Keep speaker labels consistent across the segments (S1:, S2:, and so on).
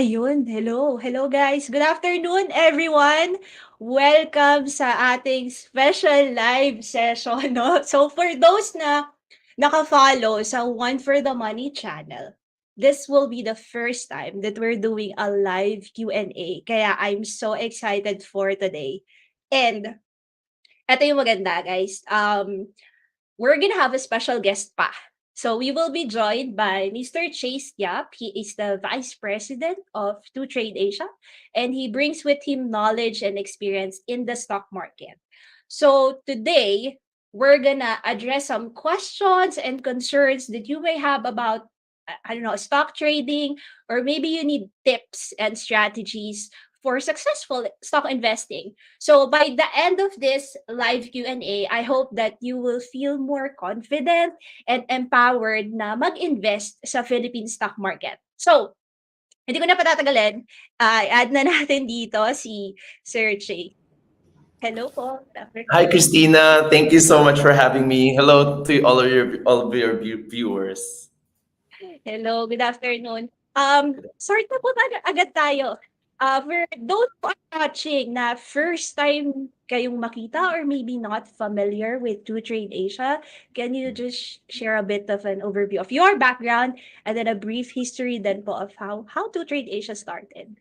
S1: Ayun, hello. Hello guys. Good afternoon everyone. Welcome sa ating special live session, no? So for those na naka-follow sa One for the Money channel, this will be the first time that we're doing a live Q&A. Kaya I'm so excited for today. And eto yung maganda, guys. We're gonna have a special guest pa. So we will be joined by Mr. Chase Yap. He is the Vice President of To Trade Asia, and he brings with him knowledge and experience in the stock market. So today, we're gonna address some questions and concerns that you may have about, I don't know, stock trading, or maybe you need tips and strategies for successful stock investing. So by the end of this live Q&A, I hope that you will feel more confident and empowered na mag-invest sa Philippine stock market. So, hindi ko na patatagalin. Add na natin dito si Sir Jay. Hello po.
S2: Hi, Christina. Thank you so much for having me. Hello to all of your viewers.
S1: Hello, good afternoon. Start na po agad tayo. For those who are watching na first time kayong makita or maybe not familiar with To Trade Asia, can you just share a bit of an overview of your background and then a brief history then po of how To Trade Asia started?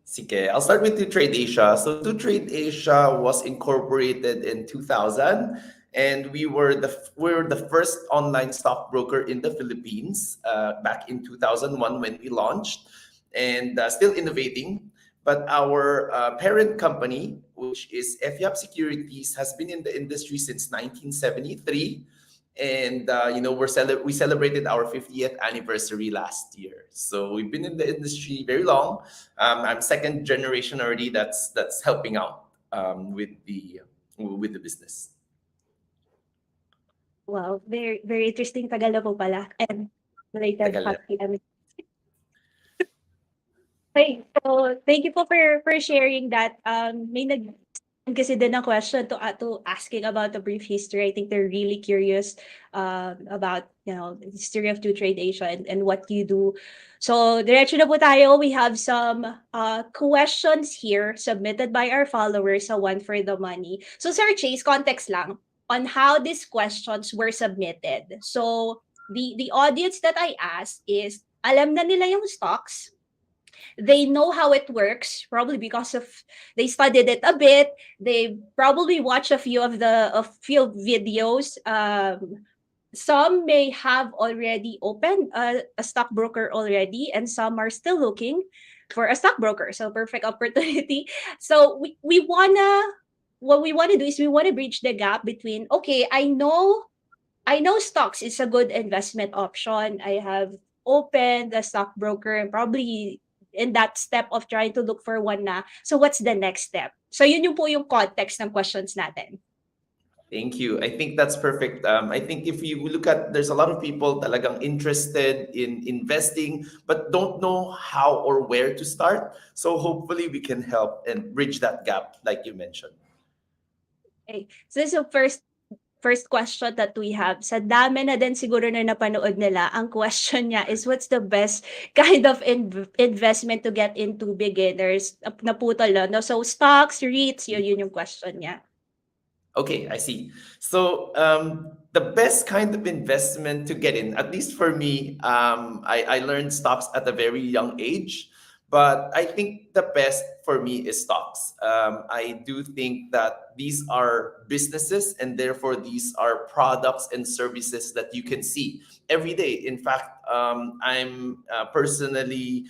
S2: Sige, I'll start with To Trade Asia. So To Trade Asia was incorporated in 2000, and we were the first online stockbroker in the Philippines back in 2001 when we launched, and still innovating. But our parent company, which is FYAP Securities, has been in the industry since 1973. And we celebrated our 50th anniversary last year. So we've been in the industry very long. I'm second generation already. That's helping out with the business.
S1: Wow, very very interesting. Tagal na po pala. And related
S2: Tagal na.
S1: happy anniversary. Okay, so thank you po for sharing that. May kasi din ng question to asking about the brief history. I think they're really curious about the history of To Trade Asia and what you do. So diretso na po tayo. We have some questions here submitted by our followers sa One for the Money. So Sir Chase, context lang on how these questions were submitted. So the audience that I asked is alam na nila yung stocks. They know how it works, probably because of they studied it a bit. They probably watched a few videos. Some may have already opened a stockbroker already, and some are still looking for a stockbroker. So perfect opportunity. So we wanna what we want to do is we want to bridge the gap between, okay, I know stocks is a good investment option. I have opened a stockbroker and probably in that step of trying to look for one na. So what's the next step? So yun yung po yung context ng questions natin.
S2: Thank you. I think that's perfect. I think if you look at, there's a lot of people talagang interested in investing, but don't know how or where to start. So hopefully we can help and bridge that gap, like you mentioned.
S1: Okay. So this is the first question that we have. Sa dami na din siguro na napanood nila, ang question niya is what's the best kind of investment to get into beginners? Naputol, no? So stocks, REITs, yun yung question niya.
S2: Okay, I see. So the best kind of investment to get in, at least for me, I learned stocks at a very young age, but I think the best for me is stocks. I do think that these are businesses and therefore these are products and services that you can see every day. In fact, I'm personally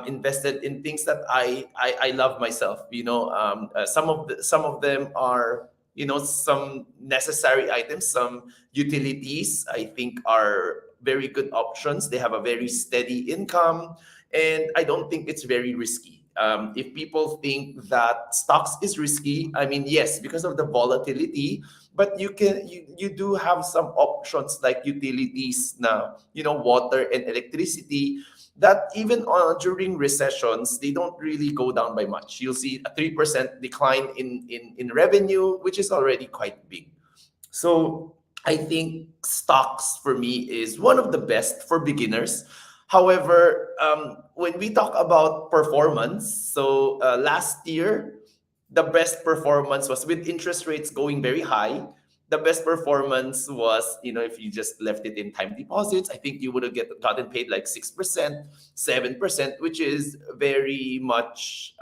S2: invested in things that I love myself. Some of them are some necessary items, some utilities I think are very good options. They have a very steady income, and I don't think it's very risky. If people think that stocks is risky, I mean, yes, because of the volatility, but you do have some options like utilities now, water and electricity, that even during recessions, they don't really go down by much. You'll see a 3% decline in revenue, which is already quite big. So I think stocks for me is one of the best for beginners. However, when we talk about performance, so last year, the best performance was with interest rates going very high. The best performance was, if you just left it in time deposits, I think you would have gotten paid like 6%, 7%, which is very much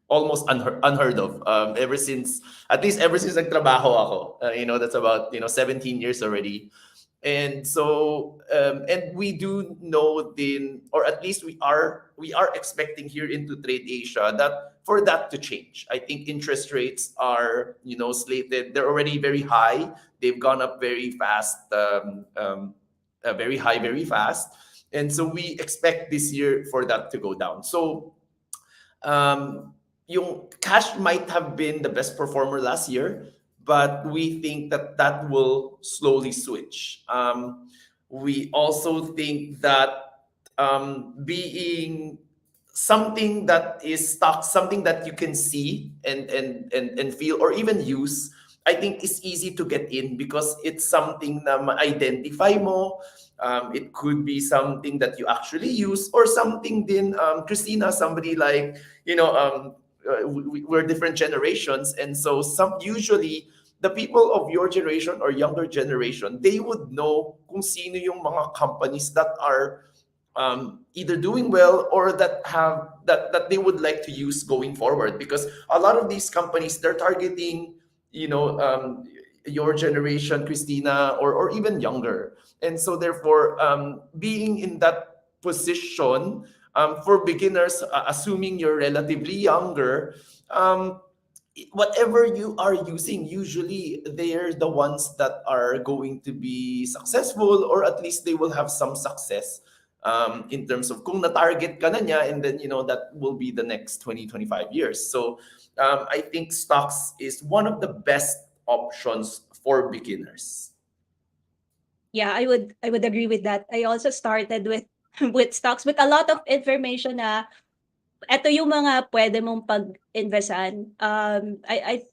S2: almost unheard of. At least ever since nagtrabaho ako, that's about 17 years already. And so and we do know then, or at least we are expecting here into Trade Asia that for that to change. I think interest rates are slated, they're already very high, they've gone up very fast, very high very fast, and so we expect this year for that to go down. So yung cash might have been the best performer last year, but we think that that will slowly switch. We also think that being something that is stock, something that you can see and feel or even use, I think is easy to get in because it's something na ma-identify mo. It could be something that you actually use or something din, Christina, somebody like, we're different generations. And so some usually the people of your generation or younger generation, they would know kung sino yung mga companies that are either doing well or that they would like to use going forward, because a lot of these companies, they're targeting you know um, your generation, Christina, or even younger. And so therefore, being in that position, for beginners, assuming you're relatively younger, um, whatever you are using, usually they're the ones that are going to be successful, or at least they will have some success, in terms of kung na-target ka na niya, and then that will be the next 20-25 years. So I think stocks is one of the best options for beginners.
S1: Yeah, I would agree with that. I also started with with stocks with a lot of information na eto yung mga pwede mong pag-investan.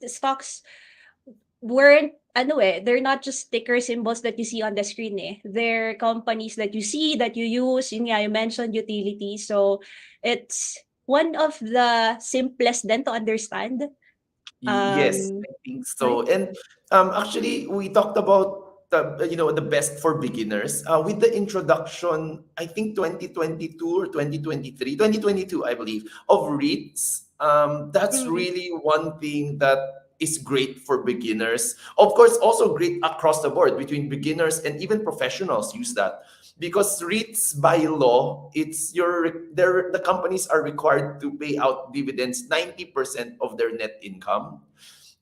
S1: Stocks weren't they're not just sticker symbols that you see on the screen eh. They're companies that you see, that you use. Yun nga, you mentioned utilities. So it's one of the simplest then to understand.
S2: Yes,
S1: Um,
S2: I think
S1: right?
S2: so. And actually, we talked about the best for beginners with the introduction. I think 2022 or 2023, 2022, I believe, of REITs. That's
S1: Mm.
S2: really one thing that is great for beginners. Of course, also great across the board between beginners and even professionals use that, because REITs by law, the companies are required to pay out dividends 90% of their net income.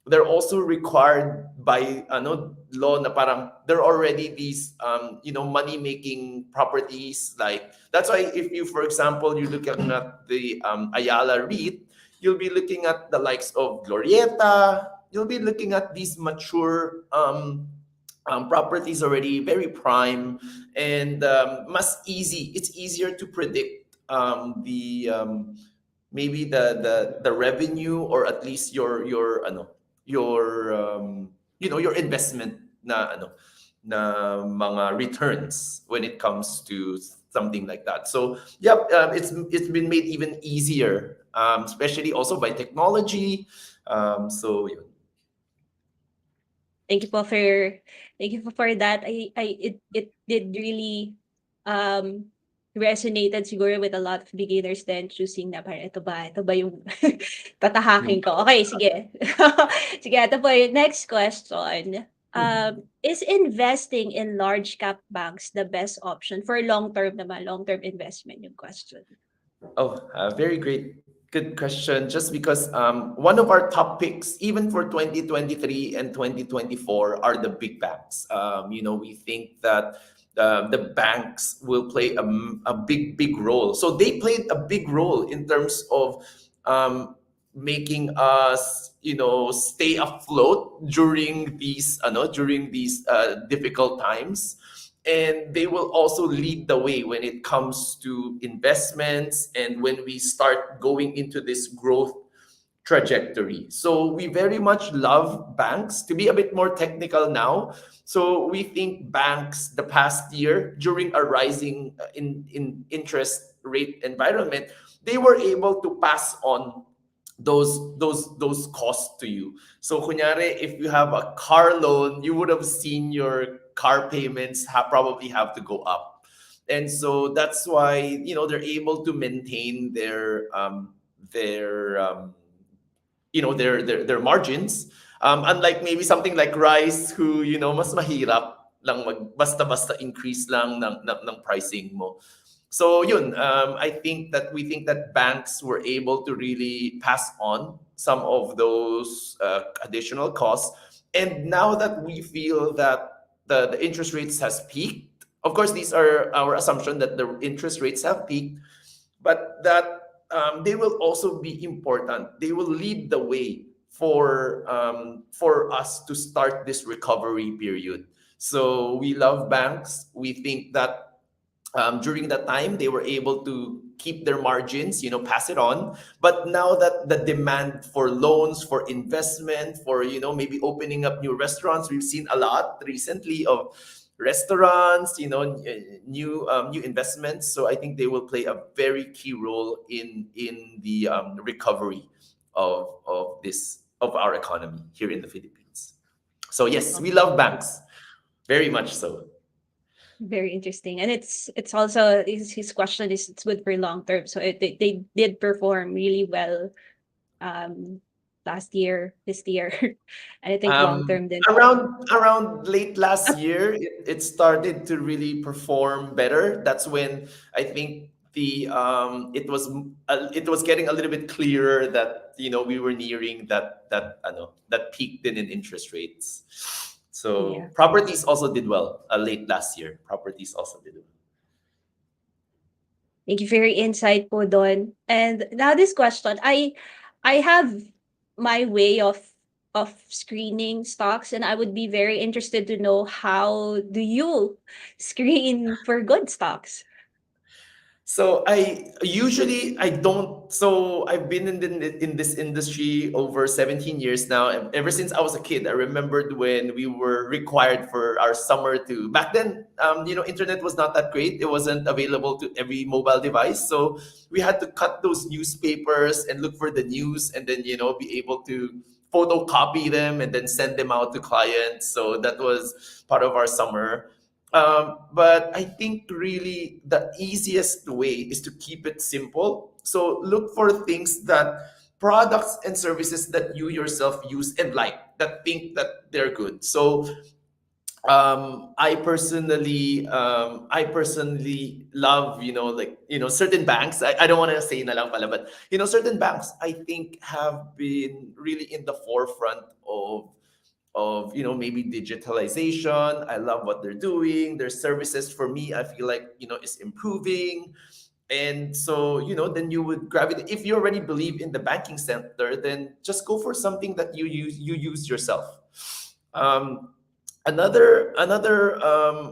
S2: They're also required by law na parang there are already these money making properties. Like that's why if you, for example, you're looking at the Ayala REIT, you'll be looking at the likes of Glorieta, you'll be looking at these mature properties already, very prime, and mas easy. It's easier to predict the maybe the revenue, or at least your your investment na mga returns when it comes to something like that. So yep, it's been made even easier, especially also by technology. So yun.
S1: Thank you po for that. It did really um resonated siguro with a lot of beginners then choosing na parang ito ba yung tatahakin ko. Okay, sige. Sige, ito po yung next question. Is investing in large cap banks the best option for long term naman, long term investment yung question.
S2: Oh, very great. Good question. Just because one of our top picks, even for 2023 and 2024, are the big banks. We think that the banks will play a big role. So they played a big role in terms of making us, stay afloat during these difficult times, and they will also lead the way when it comes to investments and when we start going into this growth trajectory. So we very much love banks. To be a bit more technical now, so we think banks the past year, during a rising in interest rate environment, they were able to pass on those costs to you. So kunyari, if you have a car loan, you would have seen your car payments probably have to go up. And so that's why, they're able to maintain their their margins. Unlike maybe something like rice, who, mas mahirap lang basta-basta increase lang ng pricing mo. So yun, we think that banks were able to really pass on some of those additional costs. And now that we feel that the interest rates has peaked, of course, these are our assumption that the interest rates have peaked, but that they will also be important. They will lead the way for us to start this recovery period. So we love banks. We think that during that time they were able to keep their margins, pass it on. But now that the demand for loans, for investment, for maybe opening up new restaurants, we've seen a lot recently of restaurants, new investments. So I think they will play a very key role in the recovery of our economy here in the Philippines. So yes, we love banks very much so.
S1: Very interesting. And it's also his question is it's good for long term. So they did perform really well um last year, this year. And I think long term then.
S2: Around late last year, it started to really perform better. That's when I think the it was getting a little bit clearer that we were nearing that peak then in interest rates. So
S1: Yeah.
S2: properties also did well late last year. Properties also did well.
S1: Thank you for your insight po Don. And now this question, I have my way of screening stocks, and I would be very interested to know how do you screen for good stocks?
S2: So I don't. So I've been in this industry over 17 years now. And ever since I was a kid, I remembered when we were required for our summer to. Back then, internet was not that great. It wasn't available to every mobile device. So we had to cut those newspapers and look for the news, and then be able to photocopy them and then send them out to clients. So that was part of our summer. But I think really the easiest way is to keep it simple. So look for things that products and services that you yourself use and like, that think that they're good. So I personally love, certain banks. I don't want to say na lang pala, but certain banks I think have been really in the forefront of maybe digitalization. I love what they're doing. Their services for me, I feel like is improving. And so, then you would gravitate. If you already believe in the banking sector, then just go for something that you use yourself. um, another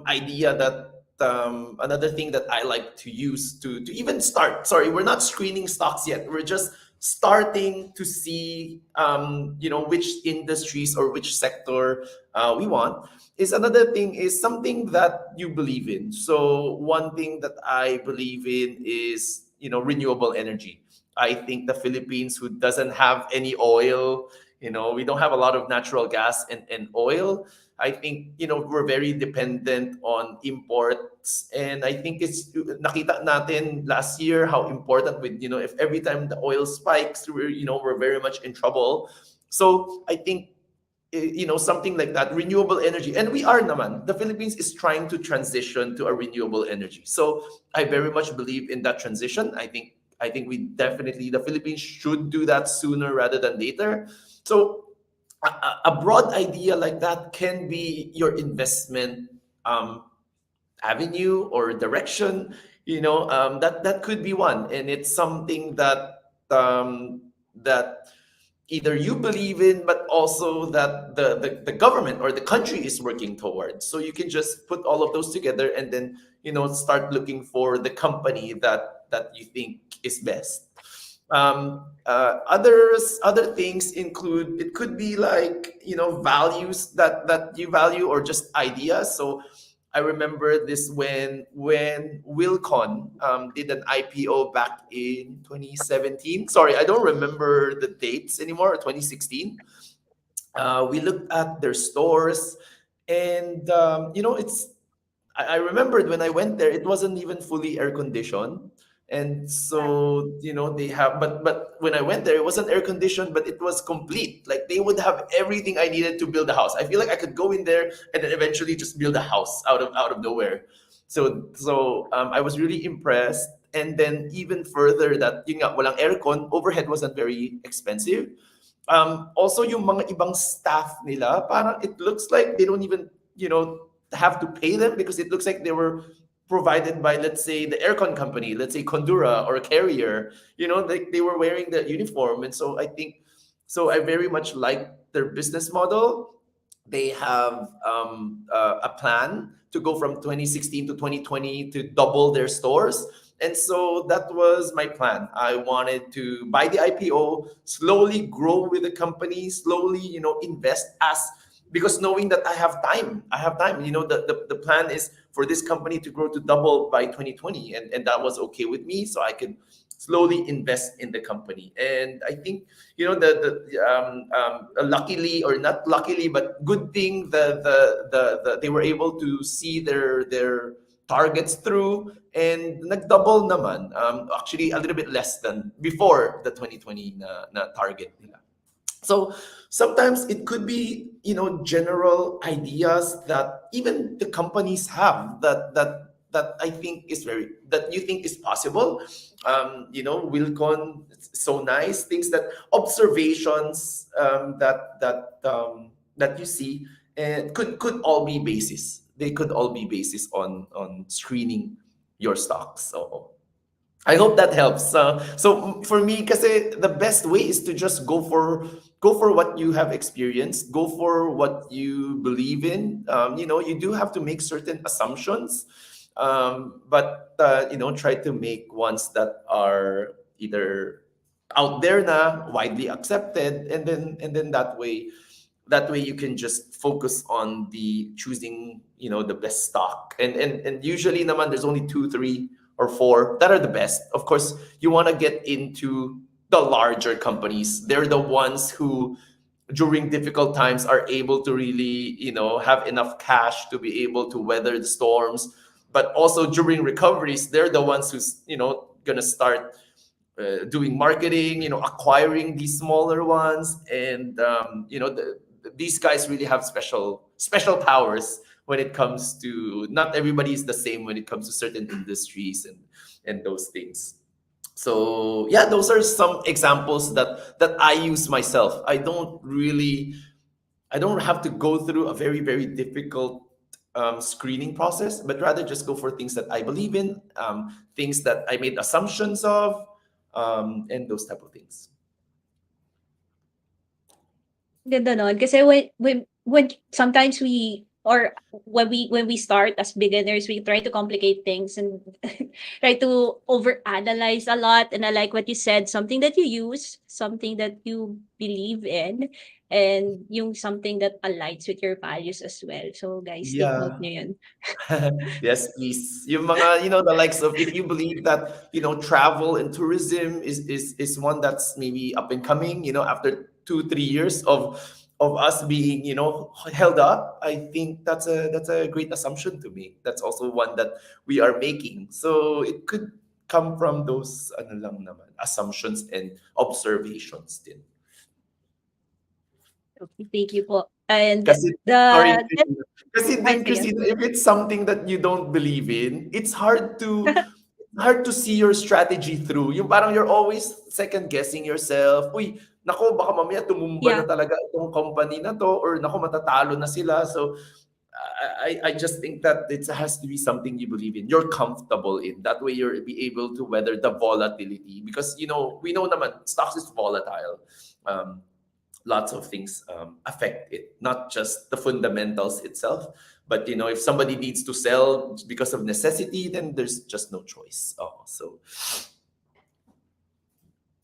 S2: idea that another thing that I like to use to even start. Sorry, we're not screening stocks yet. We're just starting to see which industries or which sector we want. Is another thing is something that you believe in. So one thing that I believe in is renewable energy. I think the Philippines, who doesn't have any oil, we don't have a lot of natural gas and oil. I think we're very dependent on imports, and I think it's nakita natin last year how important with if every time the oil spikes, we're very much in trouble. So I think something like that, renewable energy. And we are naman, the Philippines is trying to transition to a renewable energy. So I very much believe in that transition. I think we definitely, the Philippines should do that sooner rather than later. So a broad idea like that can be your investment um, avenue or direction. That could be one, and it's something that either you believe in, but also that the government or the country is working towards. So you can just put all of those together, and then start looking for the company that you think is best. Other things include, it could be like values that you value, or just ideas. So I remember this when Wilcon did an IPO back in 2017. Sorry, I don't remember the dates anymore. 2016. We looked at their stores, and I remembered when I went there, it wasn't even fully air conditioned. And so, they have, but when I went there, it wasn't air conditioned, but it was complete. Like they would have everything I needed to build a house. I feel like I could go in there and then eventually just build a house out of nowhere. So I was really impressed. And then even further, that yung nga, walang aircon, overhead wasn't very expensive. Also, yung mga ibang staff nila, parang it looks like they don't even, have to pay them, because it looks like they were provided by, let's say, the aircon company, let's say Condura or Carrier. They were wearing the uniform. And so I very much like their business model. They have a plan to go from 2016 to 2020 to double their stores. And so that was my plan. I wanted to buy the IPO, slowly grow with the company, slowly, invest, because knowing that I have time. The plan is for this company to grow to double by 2020. And that was okay with me. So I could slowly invest in the company. And I think, luckily, or not luckily, but good thing, they were able to see their targets through, and nagdouble naman. Actually, a little bit less than before the 2020 na target nila. So sometimes it could be, general ideas that even the companies have, that I think is that you think is possible. Wilcon, so nice things, that observations, that you see, and could all be basis. They could all be basis on screening your stocks. So I hope that helps. So for me, kasi the best way is to just go for what you have experienced, go for what you believe in. You do have to make certain assumptions, but try to make ones that are either out there na, widely accepted, and then that way you can just focus on the choosing the best stock. And usually naman, there's only 2, 3, or 4 that are the best. Of course, you want to get into the larger companies. They're the ones who during difficult times are able to really have enough cash to be able to weather the storms. But also during recoveries, they're the ones who's gonna start doing marketing, acquiring these smaller ones. And these guys really have special powers when it comes to, not everybody is the same when it comes to certain industries and those things. So yeah, those are some examples that I use myself. I don't have to go through a very, very difficult screening process, but rather just go for things that I believe in, things that I made assumptions of, and those type of things.
S1: Ganda nun. Kasi when sometimes when we start as beginners, we try to complicate things and try to overanalyze a lot. And I like what you said, something that you use, something that you believe in, and yung something that aligns with your values as well. So guys, take note
S2: Yeah.
S1: nyo yun.
S2: Yes, please. Yung mga, the likes of, if you believe that, travel and tourism is one that's maybe up and coming, after 2, 3 years of us being, held up, I think that's a great assumption to make. That's also one that we are making. So it could come from those ano lang naman, assumptions and observations din.
S1: Okay, thank you po. And
S2: Kasi,
S1: the
S2: sorry,
S1: next
S2: Christina. Kasi din,
S1: sige.
S2: Christina, if it's something that you don't believe in, it's hard to see your strategy through. Yung parang you're always second guessing yourself. Uy, nako, baka mamaya tumumba na
S1: Yeah.
S2: talaga itong company na to, or nako, matatalo na sila. So I just think that it has to be something you believe in. You're comfortable in. That way you'll be able to weather the volatility, because we know naman stocks is volatile. Um, Lots of things affect it, not just the fundamentals itself. But if somebody needs to sell because of necessity, then there's just no choice. So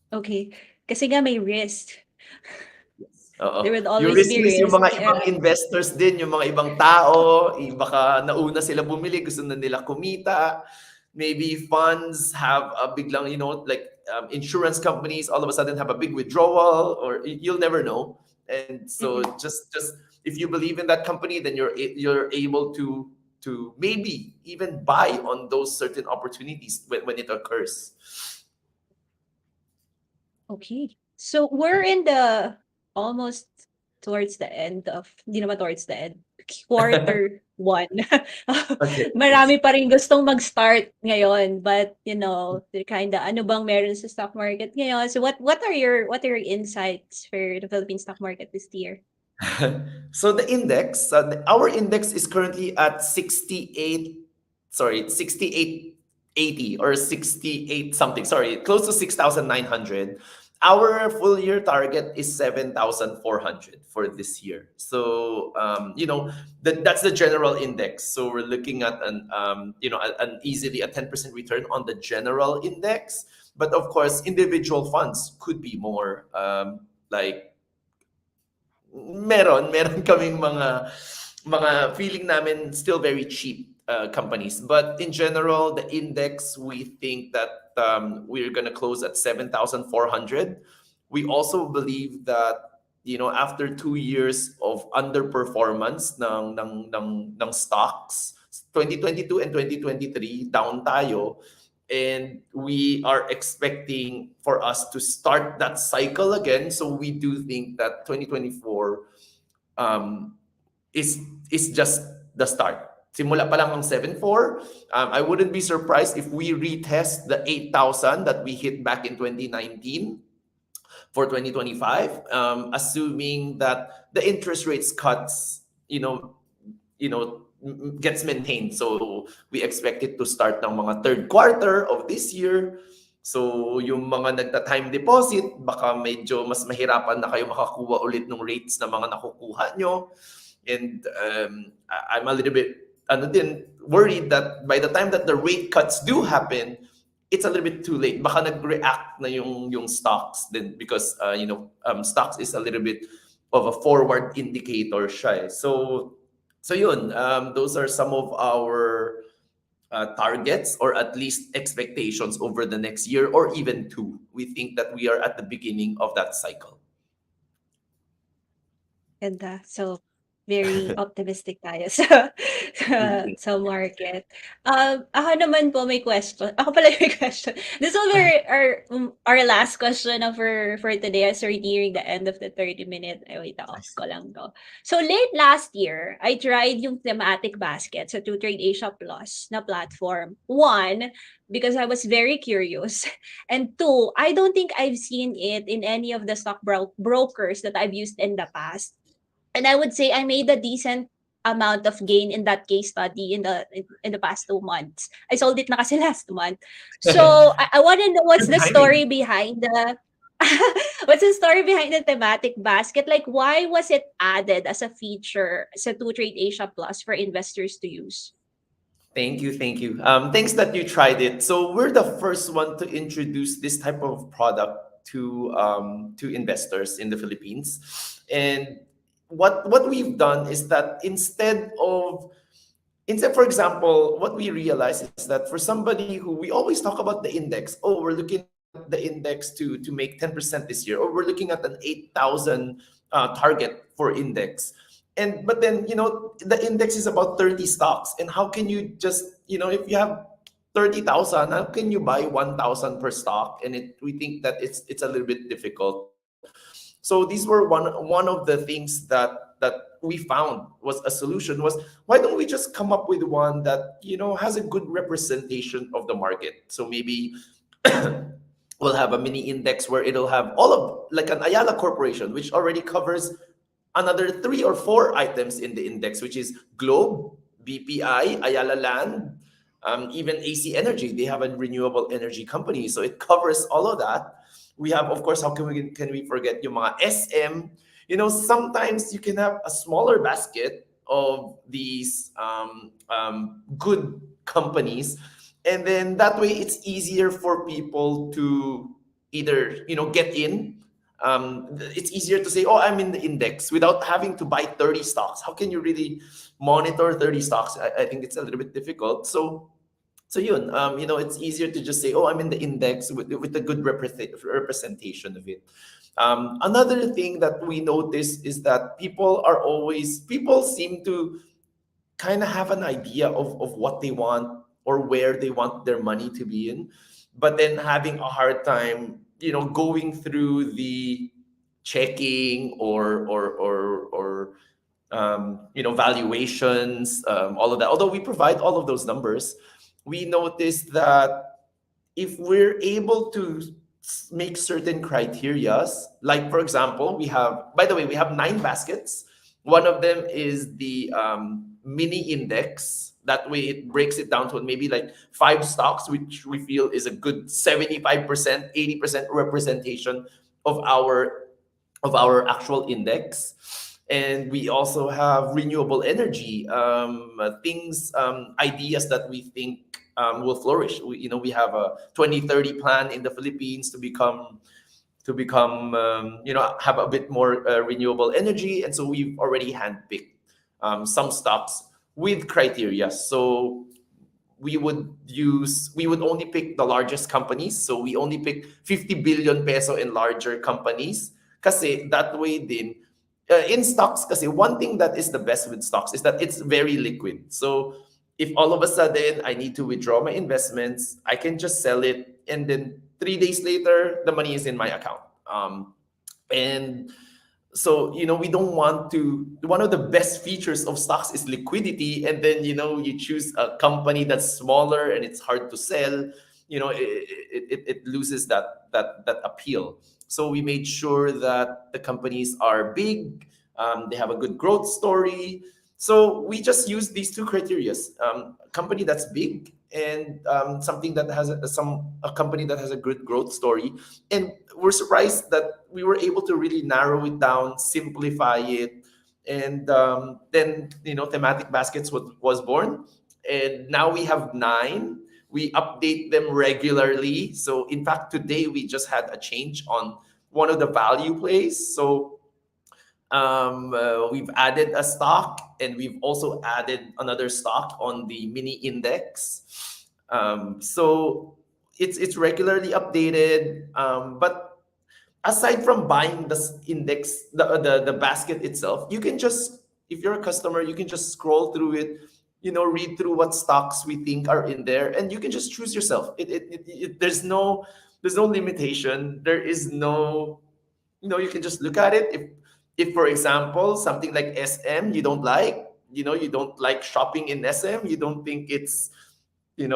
S1: Okay. Kasi nga may risk.
S2: yes.
S1: There would
S2: Yung
S1: always
S2: risk
S1: be
S2: is yung
S1: risk.
S2: mga ibang
S1: Yeah.
S2: investors din, yung mga ibang tao, baka nauna sila bumili, gusto na nila kumita. Maybe funds have a biglang, like insurance companies all of a sudden have a big withdrawal, or you'll never know. And so
S1: Mm-mm.
S2: just if you believe in that company, then you're able to maybe even buy on those certain opportunities when it occurs.
S1: Okay. So we're in the almost towards the end of, hindi naman towards the end, quarter one.
S2: Okay. Yes.
S1: Marami pa rin gustong mag-start ngayon, but they're kinda, ano bang meron sa stock market ngayon? So what are your insights for the Philippine stock market this year?
S2: So the index, our index is currently at 68, sorry, 6880 or 68 something, sorry, close to 6,900. Our full year target is 7,400 for this year. So, that's the general index. So we're looking at an easily a 10% return on the general index. But of course, individual funds could be more, like meron kaming mga feeling namin still very cheap companies. But in general, the index, we think that we're gonna close at 7,400. We also believe that after 2 years of underperformance ng stocks, 2022 and 2023 down tayo, and we are expecting for us to start that cycle again. So we do think that 2024 um, is just the start. Simula pa lang ang 7.4. I wouldn't be surprised if we retest the 8,000 that we hit back in 2019 for 2025, assuming that the interest rates cuts, gets maintained. So we expect it to start ng mga third quarter of this year. So yung mga nagta-time deposit, baka medyo mas mahirapan na kayo makakuha ulit ng rates na mga nakukuha nyo. And I'm a little bit worried that by the time that the rate cuts do happen, it's a little bit too late. Baka nag-react na yung stocks then, because stocks is a little bit of a forward indicator siya. So yun, those are some of our targets, or at least expectations over the next year or even two. We think that we are at the beginning of that cycle.
S1: Ganda. So, very optimistic tayo sa market. Ako naman po may question. Ako pala may question. This will be our last question for today, as we're nearing the end of the 30-minute. Ay, wait,
S2: I
S1: off
S2: see.
S1: ko lang to. So, late last year, I tried yung thematic basket sa 2Trade Asia Plus na platform. One, because I was very curious. And two, I don't think I've seen it in any of the stock brokers that I've used in the past. And I would say I made a decent amount of gain in that case study in the past 2 months. I sold it na kasi last month. So I want to know what's
S2: Good
S1: the story
S2: timing.
S1: behind the what's the story behind the thematic basket? Like, why was it added as a feature sa 2Trade Asia Plus for investors to use?
S2: Thank you, thank you. Thanks that you tried it. So we're the first one to introduce this type of product to investors in the Philippines, and what we've done is that instead, for example, what we realize is that for somebody who we always talk about the index, oh, we're looking at the index to make 10% this year, or we're looking at an 8,000 target for index. And but then the index is about 30 stocks, and how can you just if you have 30,000, how can you buy 1,000 per stock? And we think that it's a little bit difficult. So these were one of the things that we found was a solution was, why don't we just come up with one that has a good representation of the market? So maybe we'll have a mini index where it'll have all of, like, an Ayala Corporation, which already covers another three or four items in the index, which is Globe, BPI, Ayala Land, even AC Energy. They have a renewable energy company, so it covers all of that. We have, of course, how can we forget yung mga SM? Sometimes you can have a smaller basket of these good companies, and then that way it's easier for people to either get in. It's easier to say, oh, I'm in the index, without having to buy 30 stocks. How can you really monitor 30 stocks? I think it's a little bit difficult. So yun, it's easier to just say, oh, I'm in the index with a good representation of it. Another thing that we notice is that people seem to kind of have an idea of what they want or where they want their money to be in, but then having a hard time, going through the checking or valuations, all of that. Although we provide all of those numbers, we noticed that if we're able to make certain criterias, like, for example, by the way, we have 9 baskets. One of them is the mini index. That way it breaks it down to maybe like 5 stocks, which we feel is a good 75%, 80% representation of our actual index. And we also have renewable energy things, ideas that we think will flourish. We have a 2030 plan in the Philippines to become have a bit more renewable energy, and so we've already handpicked some stocks with criteria. So we would only pick the largest companies. So we only pick 50 billion peso and larger companies, kasi that way din in stocks, kasi one thing that is the best with stocks is that it's very liquid. So if all of a sudden I need to withdraw my investments, I can just sell it, and then 3 days later the money is in my account. And so we don't want to. One of the best features of stocks is liquidity, and then you choose a company that's smaller and it's hard to sell. It loses that appeal. So we made sure that the companies are big, they have a good growth story. So we just use these two criteria: a company that's big, and something that has a company that has a good growth story. And we're surprised that we were able to really narrow it down, simplify it, and then thematic baskets was born, and now we have 9. We update them regularly. So in fact, today we just had a change on one of the value plays. So we've added a stock, and we've also added another stock on the mini index. So it's regularly updated. But aside from buying the index, the basket itself, you can just, if you're a customer, you can just scroll through it, read through what stocks we think are in there, and you can just choose yourself. There's no limitation. There is no, you can just look at it. If for example, something like SM you don't like, you don't like shopping in SM, you don't think it's, you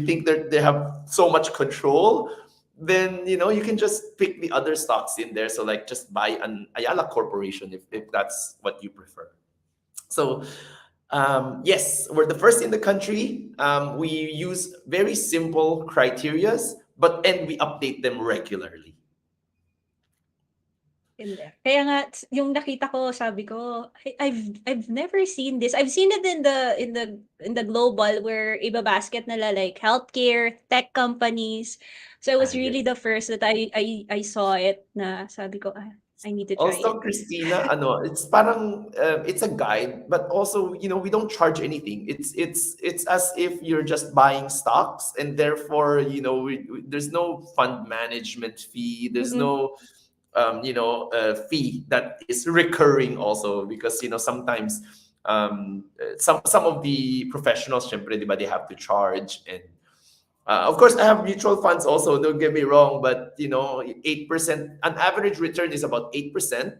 S2: think that they have so much control, then you can just pick the other stocks in there. So, like, just buy an Ayala Corporation if that's what you prefer. So yes, we're the first in the country. We use very simple criterias, but and we update them regularly.
S1: Hindi. Kaya nga yung nakita ko sabi ko, I've never seen this. I've seen it in the global where ibabasket nila like healthcare, tech companies. So it was really
S2: Yes.
S1: the first that I saw it na sabi ko, I need to try
S2: Also,
S1: it.
S2: Christina, ano, it's parang it's a guide, but also we don't charge anything. It's as if you're just buying stocks, and therefore there's no fund management fee. There's
S1: Mm-mm.
S2: no fee that is recurring also because sometimes some of the professionals, syempre, di ba, they have to charge. And of course, I have mutual funds also. Don't get me wrong, but 8%, an average return is about 8%.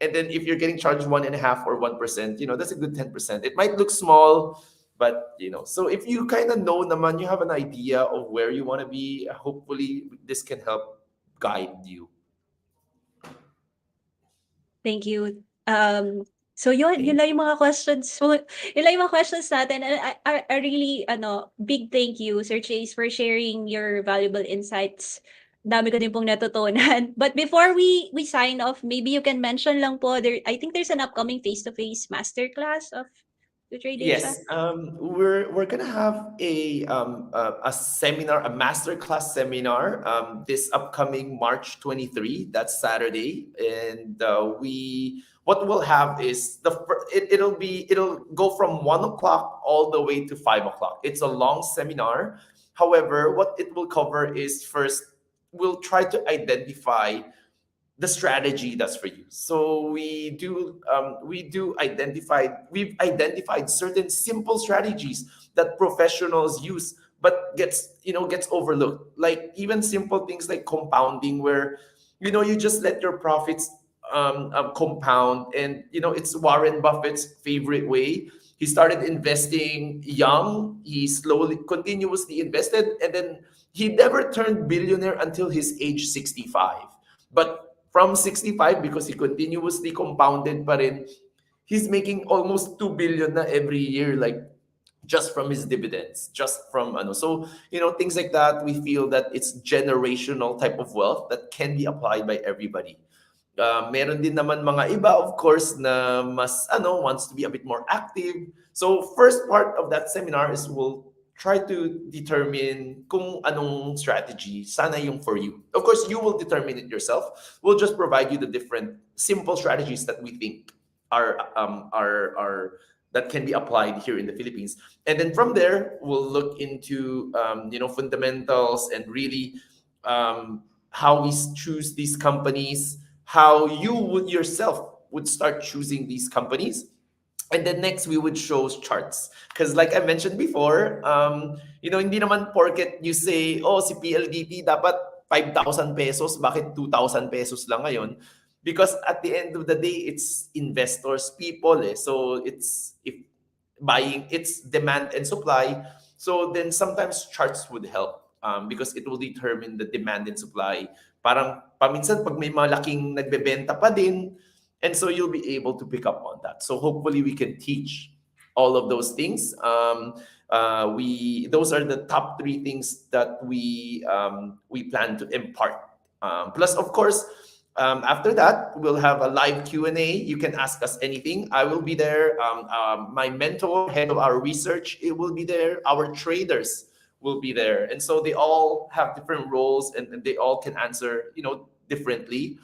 S2: And then if you're getting charged 1.5 or 1%, that's a good 10%. It might look small, but so if you kind of know naman, you have an idea of where you want to be. Hopefully, this can help guide you.
S1: Thank you. So yun
S2: Thank
S1: lang yung mga questions mo. Yun lang yung mga questions natin. And I really, big thank you, Sir Chase, for sharing your valuable insights. Dami ko din pong natutunan. But before we sign off, maybe you can mention lang po, I think there's an upcoming face-to-face masterclass of to Trade Asia.
S2: Yes, we're gonna have a seminar, a masterclass seminar, this upcoming March 23. That's Saturday, and we what we'll have is it'll go from 1 o'clock all the way to 5 o'clock. It's a long seminar. However, what it will cover is, first, we'll try to identify the strategy that's for you. So we've identified certain simple strategies that professionals use, but gets overlooked. Like even simple things like compounding, where you just let your profits compound, and it's Warren Buffett's favorite way. He started investing young. He slowly, continuously invested, and then he never turned billionaire until his age 65. But from 65, because he continuously compounded pa rin, he's making almost 2 billion na every year, like just from his dividends, just from ano. So, things like that, we feel that it's generational type of wealth that can be applied by everybody. Meron din naman mga iba, of course, na mas wants to be a bit more active. So first part of that seminar is we'll try to determine kung anong strategy sana yung for you. Of course, you will determine it yourself. We'll just provide you the different simple strategies that we think are that can be applied here in the Philippines. And then from there, we'll look into fundamentals, and really how we choose these companies, how you would yourself would start choosing these companies. And then next, we would show charts. Because like I mentioned before, hindi naman porket you say, oh, si PLDT dapat 5,000 pesos, bakit 2,000 pesos lang ngayon? Because at the end of the day, it's investors, people. So it's demand and supply. So then sometimes charts would help, because it will determine the demand and supply. Parang paminsan pag may malaking nagbebenta pa din, and so you'll be able to pick up on that. So hopefully we can teach all of those things. We Those are the top three things that we plan to impart. Plus, of course, after that, we'll have a live Q&A. You can ask us anything. I will be there. My mentor, head of our research, it will be there. Our traders will be there. And so they all have different roles, and they all can answer, differently,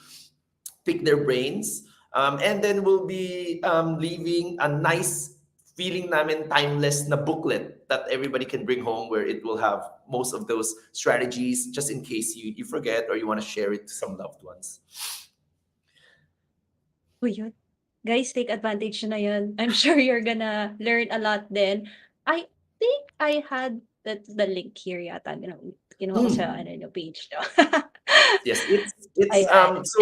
S2: pick their brains. And then we'll be leaving a nice feeling namin timeless na booklet that everybody can bring home, where it will have most of those strategies, just in case you forget or you want to share it to some loved ones.
S1: Oh, yun. Guys, take advantage na yun. I'm sure you're gonna learn a lot then. I think I had the link here yata. Kinuha ko sa
S2: Hmm.
S1: page no.
S2: Yes, it's
S1: Ayan.
S2: so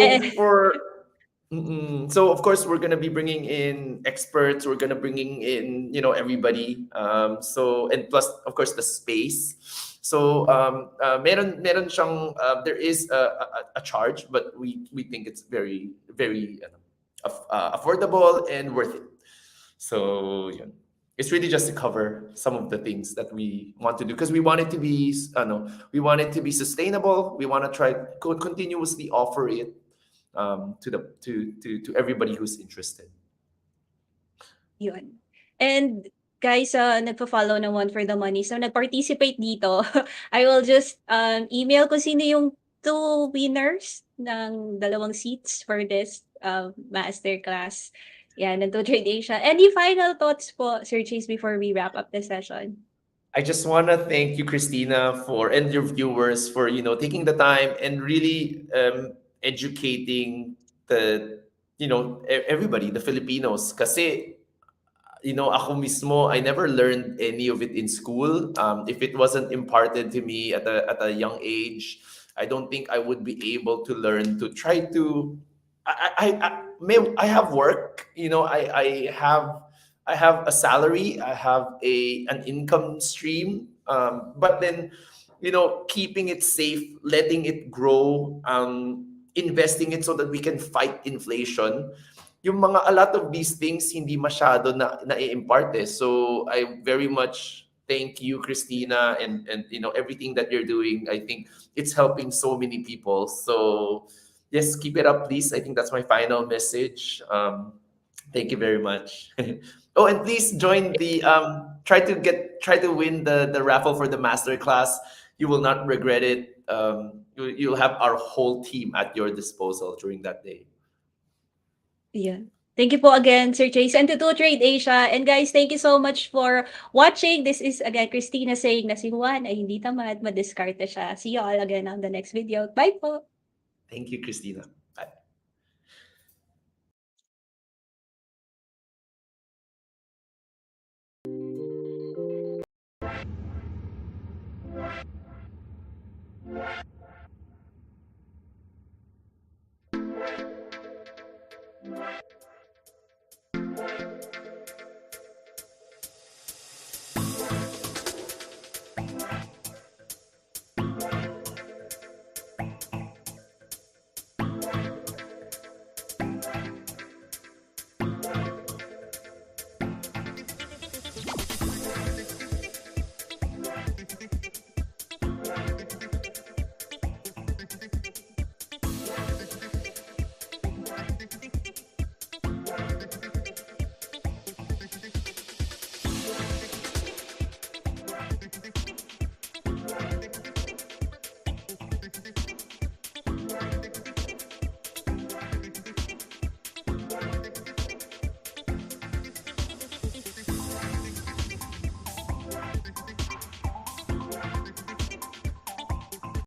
S2: so of course we're gonna be bringing in experts. We're gonna bringing in everybody. So, and plus of course the space. So meron siyang there is a charge, but we think it's very very affordable and worth it. So yeah, it's really just to cover some of the things that we want to do because we want it to be, no, we want it to be sustainable. We want to try continuously offer it to the to everybody who's interested.
S1: Yun. And guys, nagfo-follow ng One for the Money. So, nag-participate dito. I will just email kung sino yung two winners ng dalawang seats for this masterclass. Yan, ng Trade Asia. Any final thoughts po, Sir Chase, before we wrap up the session?
S2: I just want to thank you, Christina, for and your viewers for taking the time and really educating the everybody, the Filipinos, kasi ako mismo, I never learned any of it in school. If it wasn't imparted to me at a young age, I don't think I would be able to learn to try to. I have work. I have a salary. I have an income stream. But then, keeping it safe, letting it grow, investing it so that we can fight inflation, yung mga a lot of these things hindi masyado na-impart eh. So I very much thank you, Christina, and everything that you're doing. I think it's helping so many people. So yes, keep it up, please. I think that's my final message. Thank you very much. Oh, and please join the try to win the raffle for the master class. You will not regret it. You'll have our whole team at your disposal during that day.
S1: Yeah. Thank you po again, Sir Chase, and to Trade Asia. And guys, thank you so much for watching. This is again Christina saying na si Juan ay hindi tamad, madiskarte siya. See you all again on the next video. Bye po!
S2: Thank you, Christina. Bye.